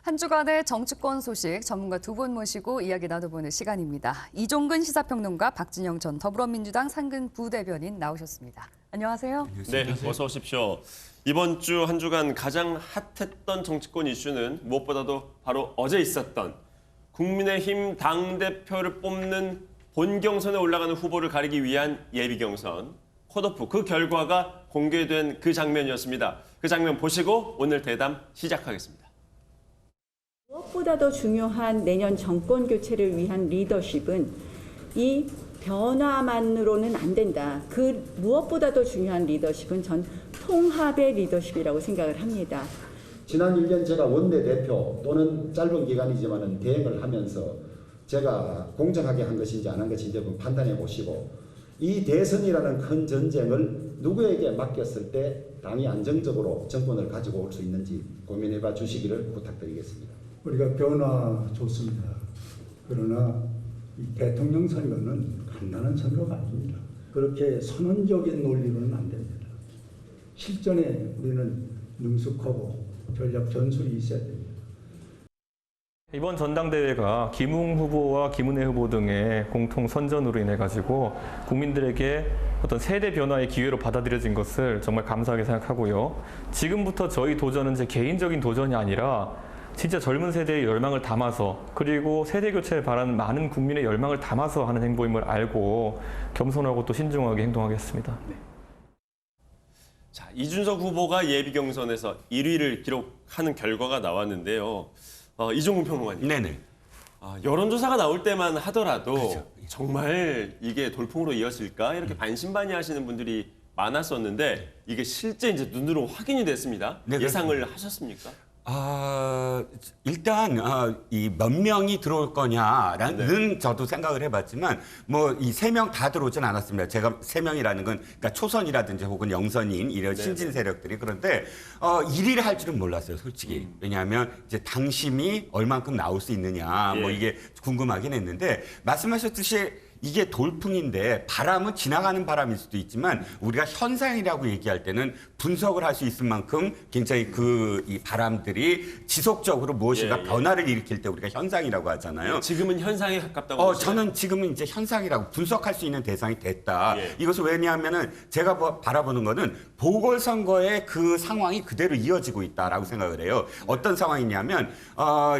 한 주간의 정치권 소식 전문가 두 분 모시고 이야기 나눠보는 시간입니다. 이종근 시사평론가, 박진영 전 더불어민주당 상근 부대변인 나오셨습니다. 안녕하세요. 네, 어서 오십시오. 이번 주 한 주간 가장 핫했던 정치권 이슈는 무엇보다도 바로 어제 있었던 국민의힘 당대표를 뽑는 본경선에 올라가는 후보를 가리기 위한 예비경선, 컷오프, 그 결과가 공개된 그 장면이었습니다. 그 장면 보시고 오늘 대담 시작하겠습니다. 무엇보다도 중요한 내년 정권 교체를 위한 리더십은 이 변화만으로는 안 된다. 그 무엇보다도 중요한 리더십은 전 통합의 리더십이라고 생각을 합니다. 지난 1년 제가 원내대표 또는 짧은 기간이지만 대행을 하면서 제가 공정하게 한 것인지 안 한 것인지 한번 판단해 보시고, 이 대선이라는 큰 전쟁을 누구에게 맡겼을 때 당이 안정적으로 정권을 가지고 올 수 있는지 고민해 봐 주시기를 부탁드리겠습니다. 우리가 변화 좋습니다. 그러나 이 대통령 선거는 간단한 선거가 아닙니다. 그렇게 선언적인 논리로는 안 됩니다. 실전에 우리는 능숙하고 전략 전술이 있어야 됩니다. 이번 전당대회가 김웅 후보와 김은혜 후보 등의 공통 선전으로 인해 가지고 국민들에게 어떤 세대 변화의 기회로 받아들여진 것을 정말 감사하게 생각하고요. 지금부터 저희 도전은 제 개인적인 도전이 아니라 진짜 젊은 세대의 열망을 담아서, 그리고 세대 교체를 바라는 많은 국민의 열망을 담아서 하는 행보임을 알고 겸손하고 또 신중하게 행동하겠습니다. 자, 이준석 후보가 예비경선에서 1위를 기록하는 결과가 나왔는데요. 이종근 평론가님. 네네. 여론조사가 나올 때만 하더라도 그렇죠. 정말 이게 돌풍으로 이어질까 이렇게 반신반의하시는 분들이 많았었는데 이게 실제 이제 눈으로 확인이 됐습니다. 네, 예상을 하셨습니까? 일단 이 몇 명이 들어올 거냐라는 저도 생각을 해봤지만 뭐 이 3명 다 들어오진 않았습니다. 제가 3명이라는 건 그러니까 초선이라든지 혹은 영선인 이런 신진 세력들이. 그런데 1위를 할 줄은 몰랐어요, 솔직히. 왜냐하면 이제 당심이 얼만큼 나올 수 있느냐 뭐 이게 궁금하긴 했는데, 말씀하셨듯이 이게 돌풍인데 바람은 지나가는 바람일 수도 있지만 우리가 현상이라고 얘기할 때는 분석을 할 수 있을 만큼 굉장히 이 바람들이 지속적으로 무엇인가 변화를 일으킬 때 우리가 현상이라고 하잖아요. 지금은 현상에 가깝다고 보시나요? 저는 지금은 이제 현상이라고 분석할 수 있는 대상이 됐다. 이것은 왜냐하면은 제가 바라보는 거는 보궐선거의 그 상황이 그대로 이어지고 있다라고 생각을 해요. 어떤 상황이냐면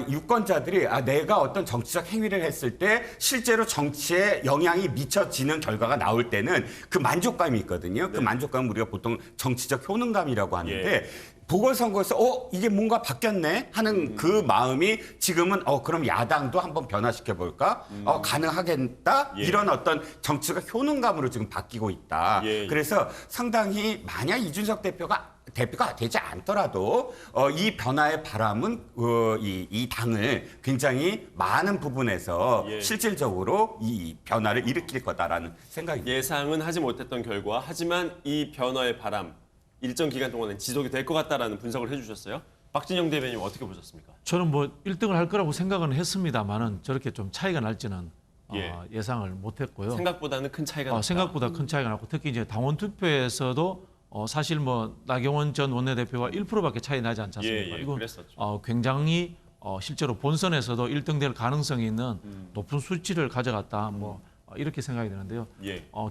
유권자들이 내가 어떤 정치적 행위를 했을 때 실제로 정치에 영향이 미쳐지는 결과가 나올 때는 그 만족감이 있거든요. 그 만족감은 우리가 보통 정치적 효능감이라고 하는데 보궐선거에서 이게 뭔가 바뀌었네 하는 그 마음이 지금은 그럼 야당도 한번 변화시켜볼까? 가능하겠다? 이런 어떤 정치적 효능감으로 지금 바뀌고 있다. 그래서 상당히 만약 이준석 대표가 되지 않더라도 이 변화의 바람은 이 당을 굉장히 많은 부분에서 실질적으로 이 변화를 일으킬 거다라는 생각입니다. 예상은 하지 못했던 결과, 하지만 이 변화의 바람 일정 기간 동안은 지속이 될 것 같다라는 분석을 해주셨어요. 박진영 대변인 어떻게 보셨습니까? 저는 뭐 1등을 할 거라고 생각은 했습니다만은 저렇게 좀 차이가 날지는 예상을 못했고요. 생각보다는 큰 차이가 났다. 생각보다 큰 차이가 났고, 특히 이제 당원 투표에서도 사실 뭐 나경원 전 원내대표와 1%밖에 차이 나지 않지 않습니까? 이건 굉장히 실제로 본선에서도 1등 될 가능성이 있는 높은 수치를 가져갔다. 이렇게 생각이 드는데요.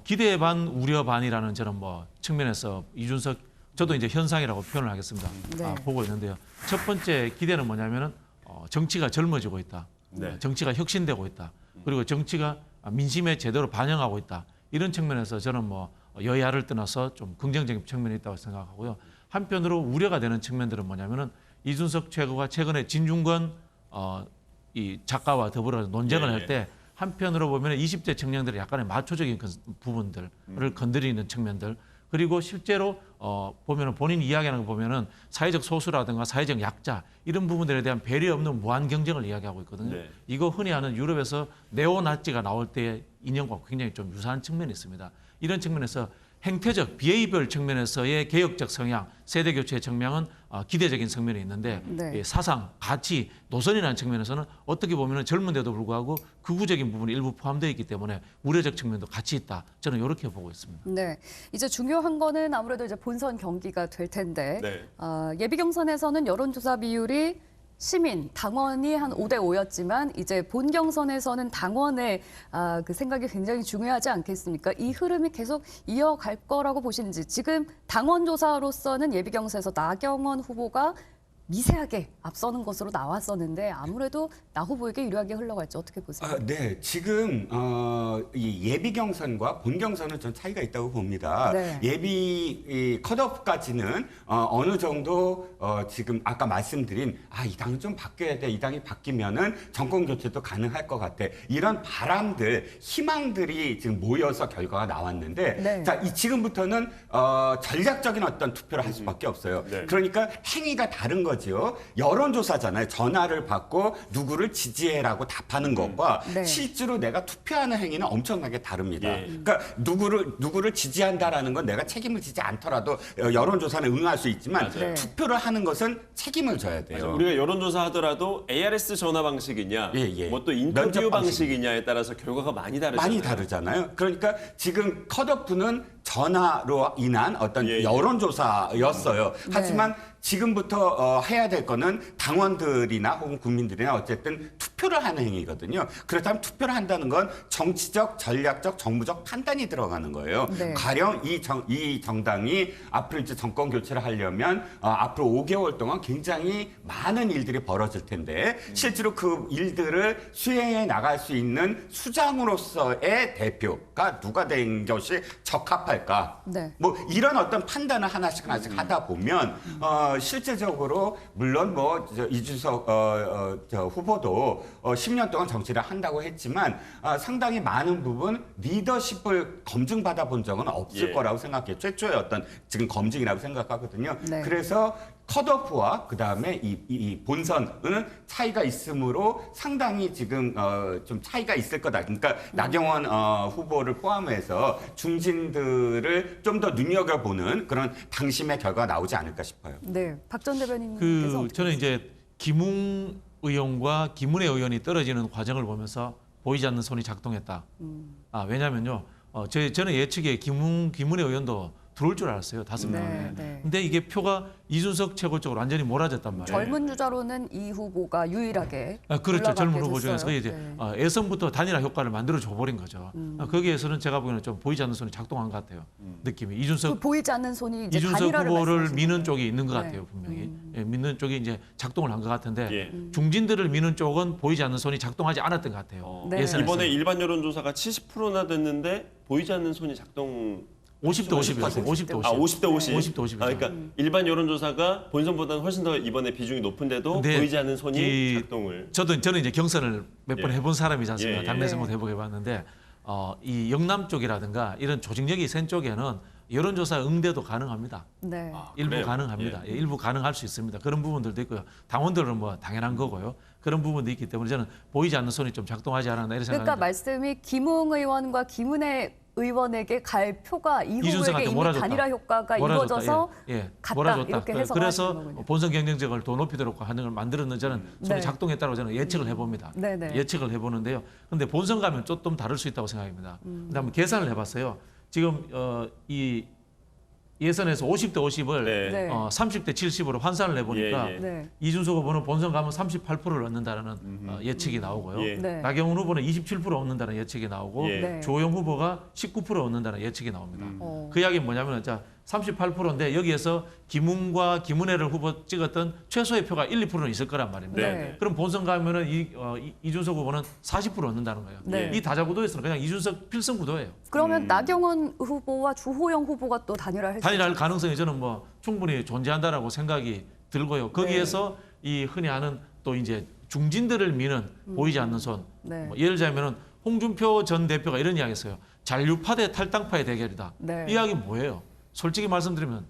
기대 반 우려 반이라는 저는 측면에서 이준석, 저도 이제 현상이라고 표현을 하겠습니다. 보고 있는데요. 첫 번째 기대는 뭐냐면은 정치가 젊어지고 있다. 정치가 혁신되고 있다. 그리고 정치가 민심에 제대로 반영하고 있다. 이런 측면에서 저는 여야를 떠나서 좀 긍정적인 측면이 있다고 생각하고요. 한편으로 우려가 되는 측면들은 뭐냐면은 이준석 최고가 최근에 진중권 이 작가와 더불어 논쟁을 할 때 한편으로 보면 20대 청년들의 약간의 마초적인 부분들을 건드리는 측면들, 그리고 실제로 보면은 본인 이야기하는 거 보면은 사회적 소수라든가 사회적 약자 이런 부분들에 대한 배려 없는 무한 경쟁을 이야기하고 있거든요. 이거 흔히 하는 유럽에서 네오나치가 나올 때 인형과 굉장히 좀 유사한 측면이 있습니다. 이런 측면에서 행태적, 비해이별 측면에서의 개혁적 성향, 세대 교체의 측면은 기대적인 측면이 있는데 사상, 가치, 노선이라는 측면에서는 어떻게 보면 젊은데도 불구하고 극우적인 부분이 일부 포함되어 있기 때문에 우려적 측면도 같이 있다. 저는 이렇게 보고 있습니다. 네, 이제 중요한 거는 아무래도 이제 본선 경기가 될 텐데 예비 경선에서는 여론조사 비율이 시민, 당원이 한 5대 5였지만 이제 본 경선에서는 당원의 그 생각이 굉장히 중요하지 않겠습니까? 이 흐름이 계속 이어갈 거라고 보시는지 지금 당원 조사로서는 예비 경선에서 나경원 후보가 미세하게 앞서는 것으로 나왔었는데 아무래도 나 후보에게 유리하게 흘러갈지 어떻게 보세요? 네, 지금 이 예비 경선과 본 경선은 전 차이가 있다고 봅니다. 네. 예비 컷오프까지는 어느 정도 지금 아까 말씀드린 이 당은 좀 바뀌어야 돼, 이 당이 바뀌면은 정권 교체도 가능할 것 같아. 이런 바람들, 희망들이 지금 모여서 결과가 나왔는데, 네. 자, 지금부터는 전략적인 어떤 투표를 할 수밖에 없어요. 네. 그러니까 행위가 다른 거죠. 여론조사잖아요. 전화를 받고 누구를 지지해라고 답하는 것과 네. 실제로 내가 투표하는 행위는 엄청나게 다릅니다. 예. 그러니까 누구를 지지한다라는 건 내가 책임을 지지 않더라도 여론조사는 응할 수 있지만 맞아요. 투표를 하는 것은 책임을 져야 돼요. 맞아요. 우리가 여론조사 하더라도 ARS 전화 방식이냐, 예. 뭐 또 인터뷰 면접 방식이냐에 따라서 결과가 많이 다르잖아요. 많이 다르잖아요. 그러니까 지금 컷오프는 전화로 인한 어떤 예. 여론조사였어요. 네. 하지만 지금부터 해야 될 거는 당원들이나 혹은 국민들이나 어쨌든 투표를 하는 행위거든요. 그렇다면 투표를 한다는 건 정치적, 전략적, 정무적 판단이 들어가는 거예요. 네. 가령 이 정당이 앞으로 이제 정권 교체를 하려면 앞으로 5개월 동안 굉장히 많은 일들이 벌어질 텐데 실제로 그 일들을 수행해 나갈 수 있는 수장으로서의 대표가 누가 된 것이 적합할까? 네. 뭐 이런 어떤 판단을 하나씩 하다 보면 실제적으로 물론 이준석 후보도 10년 동안 정치를 한다고 했지만 상당히 많은 부분 리더십을 검증받아 본 적은 없을 예. 거라고 생각해요. 최초의 어떤 지금 검증이라고 생각하거든요. 네. 그래서 컷오프와 그다음에 이 본선은 차이가 있으므로 상당히 지금 좀 차이가 있을 거다. 그러니까 나경원 후보를 포함해서 중진들을 좀 더 눈여겨보는 그런 당심의 결과가 나오지 않을까 싶어요. 네, 박 전 대변인께서 어떻게 저는 이제 김웅 의원과 김은혜 의원이 떨어지는 과정을 보면서 보이지 않는 손이 작동했다. 왜냐면요, 저는 예측에 김은혜 의원도 들어올 줄 알았어요. 5명에. 네. 근데 이게 표가 이준석 최고 쪽으로 완전히 몰아졌단 말이에요. 젊은 주자로는 이 후보가 유일하게 그렇죠. 올라가게 젊은 후보 됐어요. 중에서 이제 네. 예선부터 단일화 효과를 만들어 줘버린 거죠. 거기에서는 제가 보기에는 좀 보이지 않는 손이 작동한 것 같아요. 느낌이 그 이준석 보이지 않는 손이 이제 이준석 단일화를 후보를 말씀하시는 미는 거예요. 쪽이 있는 것 네. 같아요, 분명히. 예, 믿는 쪽이 이제 작동을 한 것 같은데 예. 중진들을 미는 쪽은 보이지 않는 손이 작동하지 않았던 것 같아요. 네. 예선에서. 이번에 일반 여론조사가 70%나 됐는데 보이지 않는 손이 작동 50대 50이었어요. 50대 50. 50대 50. 50대 50. 그러니까 일반 여론조사가 본선보다는 훨씬 더 이번에 비중이 높은데도 근데 보이지 않는 손이 이- 작동을. 저는 이제 경선을 몇 번 예. 해본 사람이지 않습니까? 예, 예. 당내 선거도 해보게 봤는데 이 영남 쪽이라든가 이런 조직력이 센 쪽에는 여론조사 응대도 가능합니다. 네. 일부 그래요? 가능합니다. 예, 일부 가능할 수 있습니다. 그런 부분들도 있고요. 당원들은 뭐 당연한 거고요. 그런 부분도 있기 때문에 저는 보이지 않는 손이 좀 작동하지 않았나 이런 그러니까 생각이 말씀이 김웅 의원과 김은혜 의원에게 갈 표가 이 후보에게 이준석한테 이미 몰아줬다. 단일화 효과가 몰아줬다. 이루어져서 예, 갔다 몰아줬다. 이렇게 해석하시는 그래서 거군요. 본선 경쟁력을 더 높이도록 하는 걸 만들었는 저는 손이 네. 작동했다고 저는 예측을 해봅니다. 네네. 예측을 해보는데요. 근데 본선 가면 좀 다를 수 있다고 생각합니다. 근데 한번 계산을 해봤어요. 지금 이 예선에서 50대 50을 네. 30대 70으로 환산을 해보니까 예, 예. 네. 이준석 후보는 본선 가면 38%를 얻는다는 예측이 나오고요. 예. 네. 나경원 후보는 27% 얻는다는 예측이 나오고 예. 네. 조영 후보가 19% 얻는다는 예측이 나옵니다. 그 이야기는 뭐냐면 자 38%인데 여기에서 김웅과 김은혜를 후보 찍었던 최소의 표가 1, 2%는 있을 거란 말입니다. 네. 그럼 본선 가면은 이준석 후보는 40% 얻는다는 거예요. 네. 이 다자구도에서는 그냥 이준석 필승 구도예요. 그러면 나경원 후보와 주호영 후보가 또 단일화를 할 수 단일화할 가능성이 저는 뭐 충분히 존재한다라고 생각이 들고요. 거기에서 이 흔히 하는 또 이제 중진들을 미는 보이지 않는 손. 네. 뭐 예를 들자면은 홍준표 전 대표가 이런 이야기했어요. 잔류파 대 탈당파의 대결이다. 네. 이 이야기 뭐예요? 솔직히 말씀드리면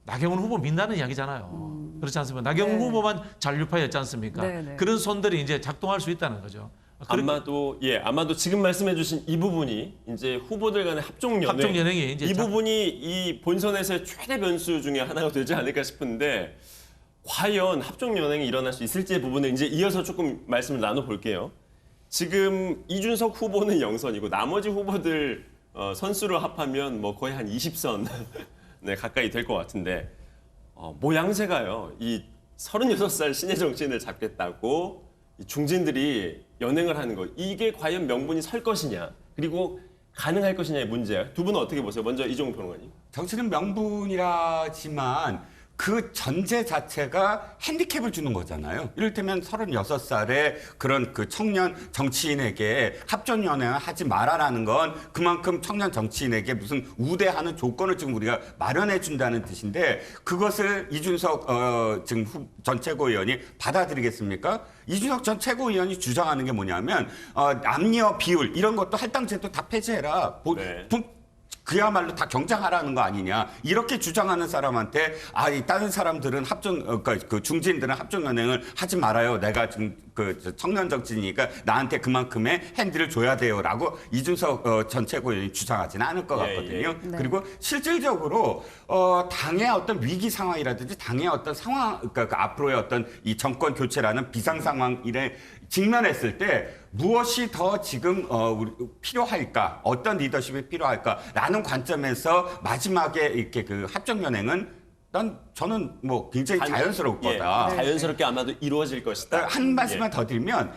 나경원 후보 민다는 이야기잖아요. 그렇지 않습니까? 나경원 네. 후보만 잔류파였지 않습니까? 네, 네. 그런 손들이 이제 작동할 수 있다는 거죠. 아마도 지금 말씀해주신 이 부분이 이제 후보들 간의 합종 연행이 이제 이 부분이 이 본선에서의 최대 변수 중에 하나가 되지 않을까 싶은데 과연 합종 연행이 일어날 수 있을지의 부분을 이제 이어서 조금 말씀을 나눠볼게요. 지금 이준석 후보는 0선이고 나머지 후보들 선수를 합하면 뭐 거의 한 20선 네, 가까이 될 것 같은데 모양새가요. 이 36살 신예 정치인을 잡겠다고 이 중진들이 연행을 하는 거, 이게 과연 명분이 설 것이냐, 그리고 가능할 것이냐의 문제야. 두 분은 어떻게 보세요? 먼저 이종훈 평론가님. 정치는 명분이라지만 그 전제 자체가 핸디캡을 주는 거잖아요. 이를테면 36살의 그런 그 청년 정치인에게 합전연행을 하지 말아라는 건 그만큼 청년 정치인에게 무슨 우대하는 조건을 지금 우리가 마련해 준다는 뜻인데, 그것을 이준석 지금 전 최고위원이 받아들이겠습니까? 이준석 전 최고위원이 주장하는 게 뭐냐면 남녀 비율 이런 것도 할당제도 다 폐지해라. 그야말로 다 경쟁하라는 거 아니냐, 이렇게 주장하는 사람한테 이 다른 사람들은 그 중진들은 합종연행을 하지 말아요. 내가 지금 그 청년 정치니까 나한테 그만큼의 핸디를 줘야 돼요라고 이준석 전 최고위원이 주장하지는 않을 것 같거든요. 네. 그리고 실질적으로 당의 어떤 위기 상황이라든지 당의 어떤 상황, 그러니까 앞으로의 어떤 이 정권 교체라는 비상 상황에 직면했을 때 무엇이 더 지금 필요할까, 어떤 리더십이 필요할까라는 관점에서 마지막에 이렇게 그 합정연행은 저는 뭐 굉장히 자연스러울 거다. 자연스럽게 아마도 이루어질 것이다. 한 말씀만 더 드리면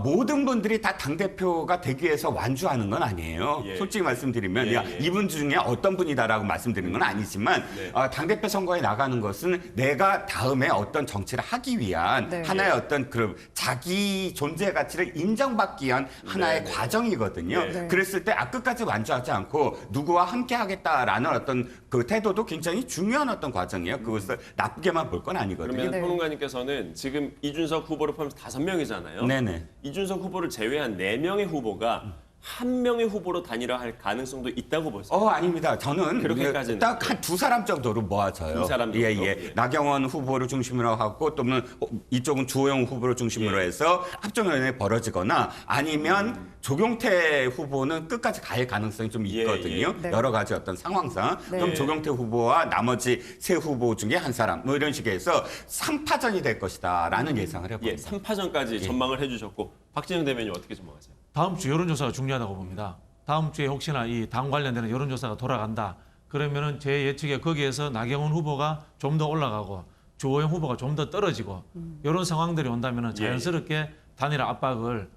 모든 분들이 다 당대표가 되기 위해서 완주하는 건 아니에요. 솔직히 말씀드리면 이분 중에 어떤 분이다라고 말씀드리는 건 아니지만 당대표 선거에 나가는 것은 내가 다음에 어떤 정치를 하기 위한 하나의 어떤 그런 자기 존재 가치를 인정받기 위한 하나의 과정이거든요. 그랬을 때 끝까지 완주하지 않고 누구와 함께 하겠다라는 어떤 그 태도도 굉장히 중요한 어떤 과정이에요. 그것을 나쁘게만 볼 건 아니거든요. 그러면 평론가님께서는 지금 이준석 후보를 포함해서 5명이잖아요. 네네. 이준석 후보를 제외한 4명의 후보가 한 명의 후보로 단일화할 가능성도 있다고 보세요? 아닙니다. 저는 그렇게까지는 딱 한 2사람 정도로 모아져요. 2사람 정도? 예. 나경원 후보를 중심으로 하고 또는 이쪽은 주호영 후보를 중심으로 해서 합종연행이 벌어지거나 아니면 조경태 후보는 끝까지 갈 가능성이 좀 있거든요. 네. 여러 가지 어떤 상황상. 네. 그럼 조경태 후보와 나머지 3 후보 중에 한 사람 뭐 이런 식으로 해서 3파전이 될 것이다라는 예상을 해봅니다. 3파전까지 전망을 해주셨고, 박진영 대변인 어떻게 전망하세요? 다음 주 여론조사가 중요하다고 봅니다. 다음 주에 혹시나 이 당 관련되는 여론조사가 돌아간다. 그러면은 제 예측에 거기에서 나경원 후보가 좀 더 올라가고 주호영 후보가 좀 더 떨어지고 이런 상황들이 온다면은 자연스럽게 단일화 압박을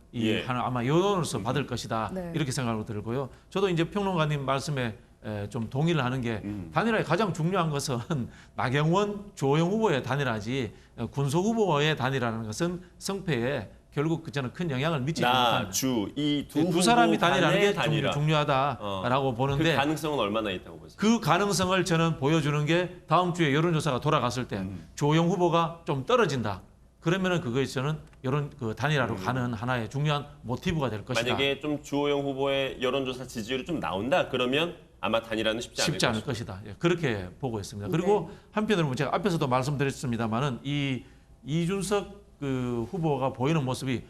아마 여론으로서 받을 것이다. 이렇게 생각하고 들고요. 저도 이제 평론가님 말씀에 좀 동의를 하는 게 단일화의 가장 중요한 것은 나경원, 주호영 후보의 단일화지 군소 후보의 단일화라는 것은 성패에 결국 저는 큰 영향을 미치지 못합니다. 이 두 사람이 단일화하는 게 단일화. 중요하다라고 보는데 그 가능성은 얼마나 있다고 보세요? 그 가능성을 저는 보여주는 게 다음 주에 여론조사가 돌아갔을 때 주호영 후보가 좀 떨어진다. 그러면은 그거에 저는 그 단일화로 가는 하나의 중요한 모티브가 될 것이다. 만약에 좀 주호영 후보의 여론조사 지지율이 좀 나온다, 그러면 아마 단일화는 쉽지 않을 것이다. 그렇게 보고 있습니다. 그리고 한편으로는 제가 앞에서도 말씀드렸습니다만은 이 이준석 그 후보가 보이는 모습이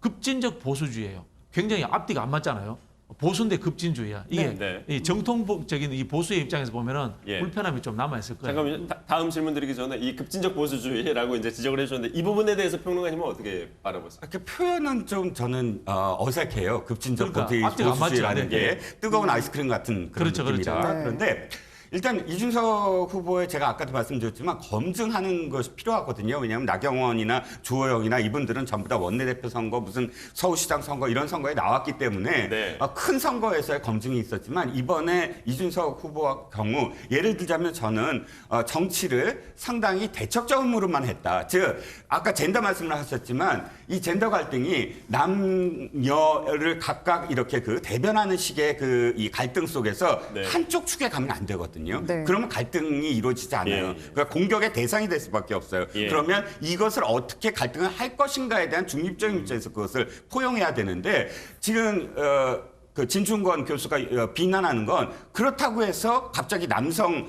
급진적 보수주의예요. 굉장히 앞뒤가 안 맞잖아요. 보수인데 급진주의야. 이게 이 정통적인 이 보수의 입장에서 보면은 불편함이 좀 남아 있을 거예요. 잠깐만요. 다음 질문 드리기 전에 이 급진적 보수주의라고 이제 지적을 해주셨는데, 이 부분에 대해서 평론가님은 어떻게 바라보세요? 그 표현은 좀 저는 어색해요. 급진적 그러니까 앞뒤가 안 보수주의라는 게 뜨거운 아이스크림 같은 그런 느낌이라. 그런데 일단 이준석 후보의 제가 아까도 말씀드렸지만 검증하는 것이 필요하거든요. 왜냐하면 나경원이나 주호영이나 이분들은 전부 다 원내대표 선거, 무슨 서울시장 선거 이런 선거에 나왔기 때문에 큰 선거에서의 검증이 있었지만, 이번에 이준석 후보의 경우 예를 들자면 저는 정치를 상당히 대척점으로만 했다. 즉 아까 젠더 말씀을 하셨지만 이 젠더 갈등이 남녀를 각각 이렇게 그 대변하는 식의 그 이 갈등 속에서 한쪽 축에 가면 안 되거든요. 그러면 갈등이 이루어지지 않아요. 그러니까 공격의 대상이 될 수밖에 없어요. 그러면 이것을 어떻게 갈등을 할 것인가에 대한 중립적인 입장에서 그것을 포용해야 되는데, 지금 그 진중권 교수가 비난하는 건 그렇다고 해서 갑자기 남성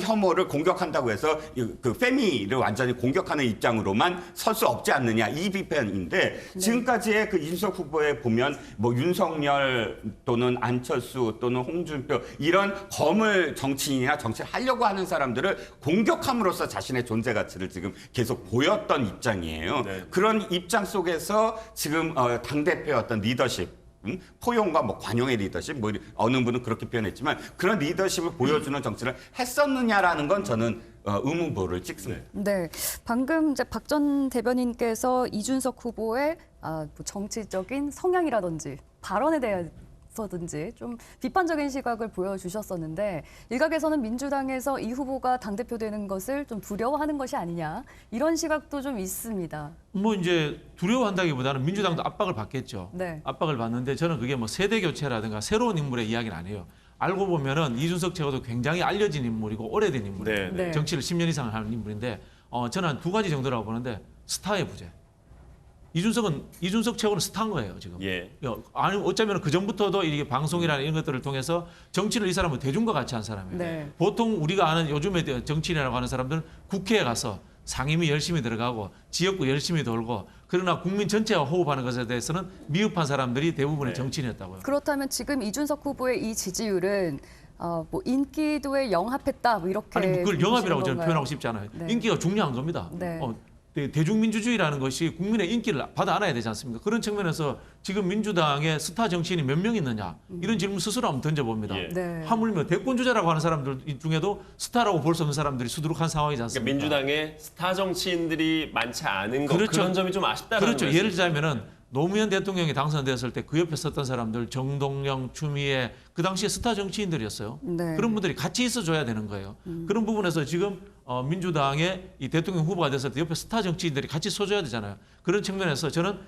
혐오를 공격한다고 해서 그 페미를 완전히 공격하는 입장으로만 설 수 없지 않느냐, 이 비판인데 지금까지의 그 이준석 후보에 보면 뭐 윤석열 또는 안철수 또는 홍준표 이런 거물 정치인이나 정치를 하려고 하는 사람들을 공격함으로써 자신의 존재 가치를 지금 계속 보였던 입장이에요. 그런 입장 속에서 지금 당대표의 어떤 리더십 포용과 뭐 관용의 리더십, 뭐 어느 분은 그렇게 표현했지만 그런 리더십을 보여주는 정치를 했었느냐라는 건 저는 의문부를 찍습니다. 네, 방금 이제 박 전 대변인께서 이준석 후보의 뭐 정치적인 성향이라든지 발언에 대해서든지 좀 비판적인 시각을 보여주셨었는데 일각에서는 민주당에서 이 후보가 당대표 되는 것을 좀 두려워하는 것이 아니냐 이런 시각도 좀 있습니다. 뭐 이제 두려워한다기보다는 민주당도 압박을 받겠죠. 네. 압박을 받는데 저는 그게 뭐 세대 교체라든가 새로운 인물의 이야기는 아니에요. 알고 보면은 이준석 최고도 굉장히 알려진 인물이고 오래된 인물이에요. 네, 네. 정치를 10년 이상 하는 인물인데 저는 한 두 가지 정도라고 보는데 스타의 부재. 이준석 최고는 스타인 거예요 지금. 예. 아니 어쩌면 그 전부터도 이게 방송이라는 이런 것들을 통해서 정치를 이 사람은 대중과 같이 한 사람이에요. 네. 보통 우리가 아는 요즘에 정치인이라고 하는 사람들은 국회에 가서 상임위 열심히 들어가고 지역구 열심히 돌고 그러나 국민 전체와 호흡하는 것에 대해서는 미흡한 사람들이 대부분의 정치인이었다고요. 그렇다면 지금 이준석 후보의 이 지지율은 뭐 인기도에 영합했다 뭐 이렇게 아니 그걸 보시는 영합이라고 저는 건가요? 표현하고 싶지 않아요. 네. 인기가 중요한 겁니다. 네. 대중민주주의라는 것이 국민의 인기를 받아 안아야 되지 않습니까? 그런 측면에서 지금 민주당의 스타 정치인이 몇 명 있느냐 이런 질문 스스로 한번 던져봅니다. 예. 네. 하물며 대권 주자라고 하는 사람들 중에도 스타라고 볼 수 없는 사람들이 수두룩한 상황이지 않습니까? 그러니까 민주당에 스타 정치인들이 많지 않은 것 그렇죠. 그런 점이 좀 아쉽다는 그렇죠. 말씀이시죠. 예를 들자면은 노무현 대통령이 당선되었을 때 그 옆에 섰던 사람들 정동영, 추미애 그 당시에 스타 정치인들이었어요. 네. 그런 분들이 같이 있어줘야 되는 거예요. 그런 부분에서 지금 민주당의 이 대통령 후보가 됐을 때 옆에 스타 정치인들이 같이 서줘야 되잖아요. 그런 측면에서 저는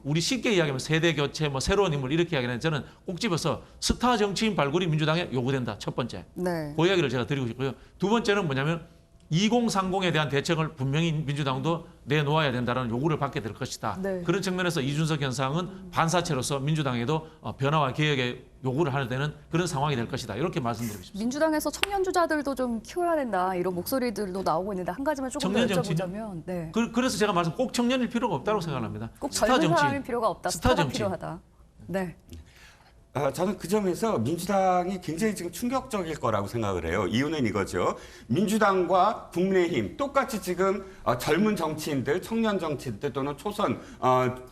우리 쉽게 이야기하면 세대 교체, 뭐 새로운 인물 이렇게 이야기하는 저는 꼭 집어서 스타 정치인 발굴이 민주당에 요구된다. 첫 번째. 네. 그 이야기를 제가 드리고 싶고요. 두 번째는 뭐냐면 2030에 대한 대책을 분명히 민주당도 내놓아야 된다는 요구를 받게 될 것이다. 네. 그런 측면에서 이준석 현상은 반사체로서 민주당에도 변화와 개혁의 요구를 하는 데는 그런 상황이 될 것이다. 이렇게 말씀드리고 싶습니다. 민주당에서 청년 주자들도 좀 키워야 된다 이런 목소리들도 나오고 있는데 한 가지만 조금 더 청년 여쭤보자면 네. 그래서 제가 말씀 꼭 청년일 필요가 없다고 생각합니다. 꼭 스타 젊은 정치인. 사람이 필요가 없다. 스타 스타가 정치인. 필요하다. 네. 저는 그 점에서 민주당이 굉장히 지금 충격적일 거라고 생각을 해요. 이유는 이거죠. 민주당과 국민의힘 똑같이 지금 젊은 정치인들, 청년 정치인들 또는 초선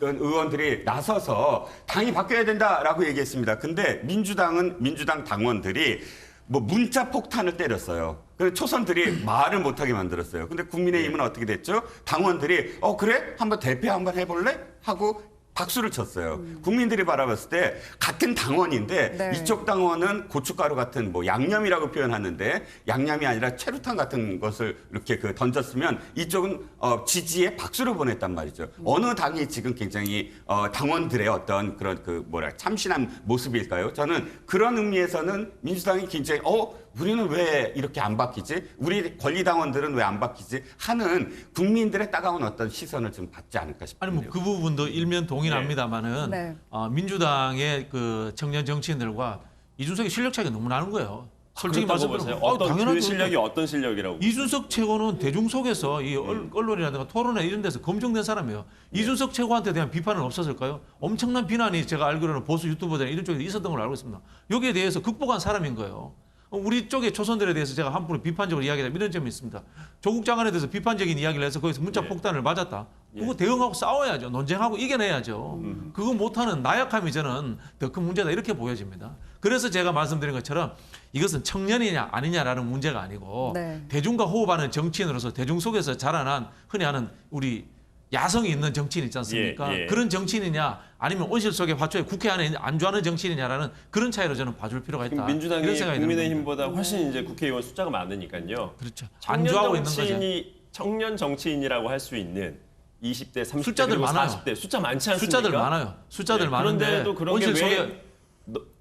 의원들이 나서서 당이 바뀌어야 된다라고 얘기했습니다. 근데 민주당 당원들이 뭐 문자 폭탄을 때렸어요. 그래서 초선들이 말을 못하게 만들었어요. 근데 국민의힘은 어떻게 됐죠? 당원들이 그래? 한번 대표 한번 해볼래? 하고 박수를 쳤어요. 국민들이 바라봤을 때 같은 당원인데 네. 이쪽 당원은 고춧가루 같은 뭐 양념이라고 표현하는데 양념이 아니라 체류탄 같은 것을 이렇게 던졌으면 이쪽은 지지에 박수를 보냈단 말이죠. 어느 당이 지금 굉장히 당원들의 어떤 그런 참신한 모습일까요? 저는 그런 의미에서는 민주당이 굉장히 우리는 왜 이렇게 안 바뀌지? 우리 권리당원들은 왜 안 바뀌지? 하는 국민들의 따가운 어떤 시선을 좀 받지 않을까 싶습니다. 아니 뭐 그 부분도 일면 동일합니다만은 네. 민주당의 그 청년 정치인들과 이준석의 실력 차이가 너무 나는 거예요. 솔직히 그렇다고 말씀드리면 보세요. 어떤 당연하죠. 그 실력이 어떤 실력이라고? 이준석 최고는 대중 속에서 이 언론이라든가 토론회 이런 데서 검증된 사람이에요. 이준석 최고한테 대한 비판은 없었을까요? 엄청난 비난이 제가 알기로는 보수 유튜버들 이런 쪽에 있었던 걸로 알고 있습니다. 여기에 대해서 극복한 사람인 거예요. 우리 쪽의 초선들에 대해서 제가 한풀이 비판적으로 이야기하자 이런 점이 있습니다. 조국 장관에 대해서 비판적인 이야기를 해서 거기서 문자 폭탄을 맞았다. 그거 대응하고 싸워야죠. 논쟁하고 이겨내야죠. 그거 못하는 나약함이 저는 더 큰 문제다 이렇게 보여집니다. 그래서 제가 말씀드린 것처럼 이것은 청년이냐 아니냐라는 문제가 아니고 네. 대중과 호흡하는 정치인으로서 대중 속에서 자라난 흔히 하는 우리 야성이 있는 정치인 있지 않습니까? 예, 예. 그런 정치인이냐 아니면 온실 속의 화초에 국회 안에 안주하는 정치인이냐라는 그런 차이로 저는 봐줄 필요가 있다. 지금 민주당이 이런 생각이 드는 겁니다. 국민의힘보다 훨씬 이제 국회의원 숫자가 많으니까요. 그렇죠. 청년 안주하고 있는 거죠. 청년 정치인이라고 할 수 있는 20대, 30대, 숫자들 그리고 많아요. 40대 숫자 많지 않습니까? 숫자들 많아요. 숫자들 네, 많은데 그런데도 그런 게 온실 왜 속에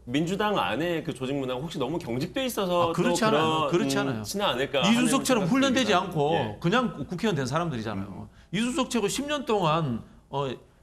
민주당 안에 그 조직 문화가 혹시 너무 경직돼 있어서 그렇지 또 않아요. 그렇지 않아요. 그렇지는 않을까? 이준석처럼 하는 훈련되지 생각이 않고 듭니다. 예. 그냥 국회의원 된 사람들이잖아요. 이준석 최고 10년 동안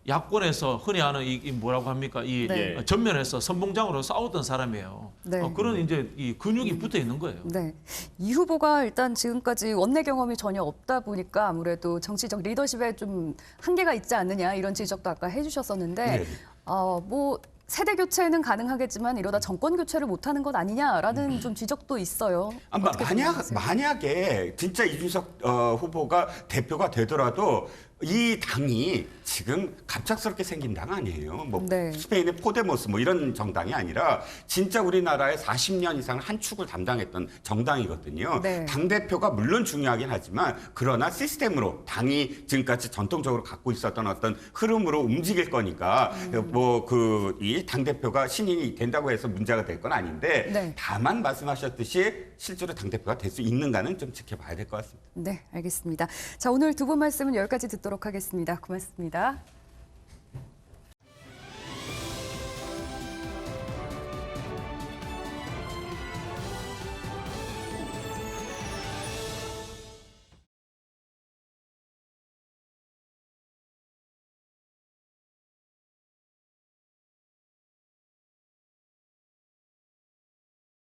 야권에서 흔히 하는 이 뭐라고 합니까? 이 네. 전면에서 선봉장으로 싸웠던 사람이에요. 네. 그런 이제 이 근육이 붙어 있는 거예요. 네. 이 후보가 일단 지금까지 원내 경험이 전혀 없다 보니까 아무래도 정치적 리더십에 좀 한계가 있지 않느냐 이런 지적도 아까 해주셨었는데 네. 뭐 세대 교체는 가능하겠지만 이러다 정권 교체를 못하는 것 아니냐라는 좀 지적도 있어요. 어떻게 생각하세요? 만약에 진짜 이준석 후보가 대표가 되더라도 이 당이 지금 갑작스럽게 생긴 당 아니에요. 뭐 네. 스페인의 포데모스 뭐 이런 정당이 아니라 진짜 우리나라의 40년 이상 한 축을 담당했던 정당이거든요. 네. 당대표가 물론 중요하긴 하지만 그러나 시스템으로 당이 지금까지 전통적으로 갖고 있었던 어떤 흐름으로 움직일 거니까 뭐 이 당대표가 신인이 된다고 해서 문제가 될 건 아닌데 네. 다만 말씀하셨듯이 실제로 당대표가 될 수 있는가는 좀 지켜봐야 될 것 같습니다. 네, 알겠습니다. 자, 오늘 두 분 말씀은 여기까지 듣도록 하겠습니다. 고맙습니다.